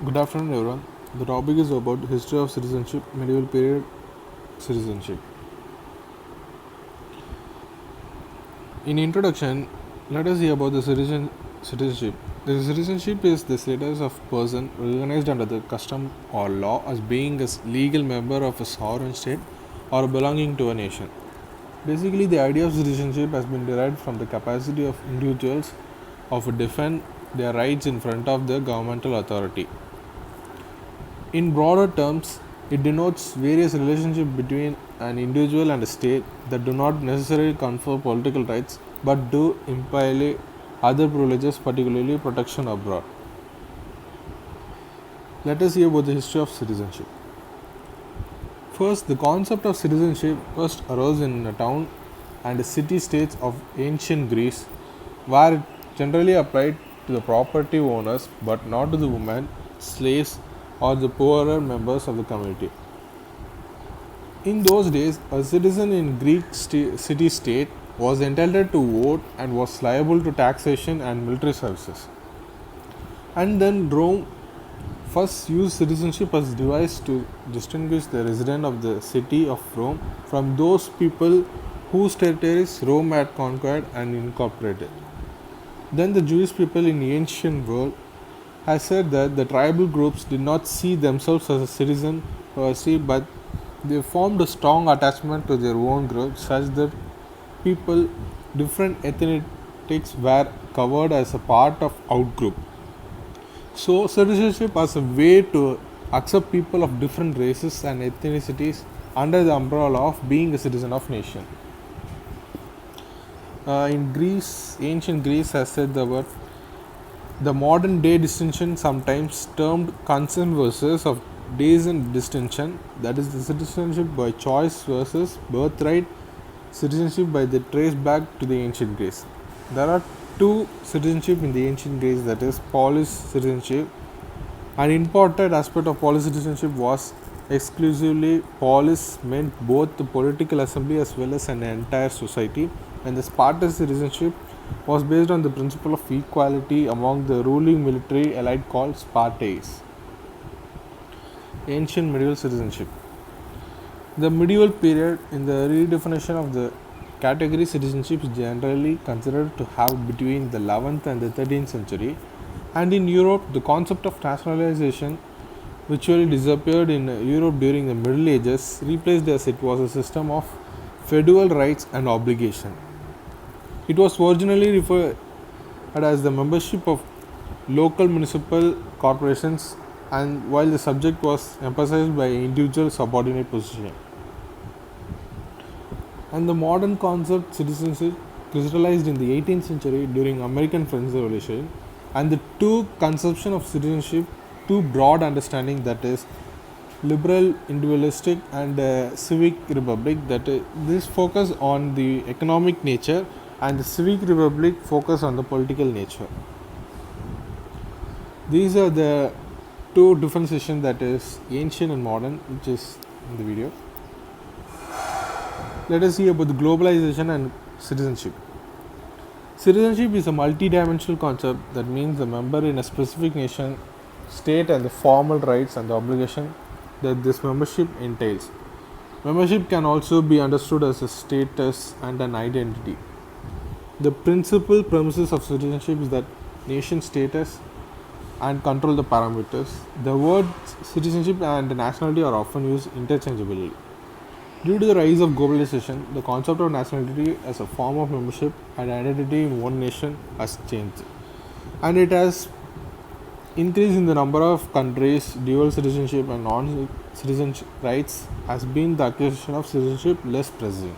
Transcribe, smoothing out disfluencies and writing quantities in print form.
Good afternoon, everyone. The topic is about history of citizenship, medieval period citizenship. In introduction, let us hear about the citizenship. The citizenship is the status of person recognized under the custom or law as being a legal member of a sovereign state or belonging to a nation. Basically, the idea of citizenship has been derived from the capacity of individuals of defend their rights in front of the governmental authority. In broader terms, it denotes various relationships between an individual and a state that do not necessarily confer political rights but do imply other privileges, particularly protection abroad. Let us hear about the history of citizenship. First, the concept of citizenship first arose in a town and city states of ancient Greece, where it generally applied to the property owners but not to the women, slaves, or the poorer members of the community. In those days, a citizen in Greek city state was entitled to vote and was liable to taxation and military services. And then Rome first used citizenship as a device to distinguish the resident of the city of Rome from those people whose territories Rome had conquered and incorporated. Then the Jewish people in the ancient world has said that the tribal groups did not see themselves as a citizen per se, but they formed a strong attachment to their own group such that people, different ethnicities were covered as a part of outgroup. So citizenship as a way to accept people of different races and ethnicities under the umbrella of being a citizen of nation. In Greece, ancient Greece has said the word the modern day distinction, sometimes termed consent versus of days and distinction, that is the citizenship by choice versus birthright citizenship by the trace back to the ancient Greece. There are two citizenship in the ancient Greece, that is polis citizenship. An important aspect of polis citizenship was exclusively polis meant both the political assembly as well as an entire society, and the Spartan citizenship was based on the principle of equality among the ruling military elite called Spartates. Ancient medieval citizenship. The medieval period, in the redefinition of the category citizenship, is generally considered to have between the 11th and the 13th century, and in Europe, the concept of nationalization virtually disappeared in Europe during the Middle Ages, replaced as it was a system of feudal rights and obligation. It was originally referred as the membership of local municipal corporations, and while the subject was emphasized by individual subordinate position. And the modern concept citizenship crystallized in the 18th century during American French Revolution, and the two conception of citizenship, two broad understanding, that is liberal individualistic and civic republic, that is, this focus on the economic nature and the civic republic focus on the political nature. These are the two differentiations, that is ancient and modern, which is in the video. Let us see about the globalization and citizenship. Citizenship is a multi-dimensional concept that means the member in a specific nation state and the formal rights and the obligation that this membership entails. Membership can also be understood as a status and an identity. The principal premises of citizenship is that nation status and control the parameters. The words citizenship and nationality are often used interchangeably. Due to the rise of globalization, the concept of nationality as a form of membership and identity in one nation has changed, and it has increased in the number of countries. Dual citizenship and non-citizenship rights has been the acquisition of citizenship less pressing.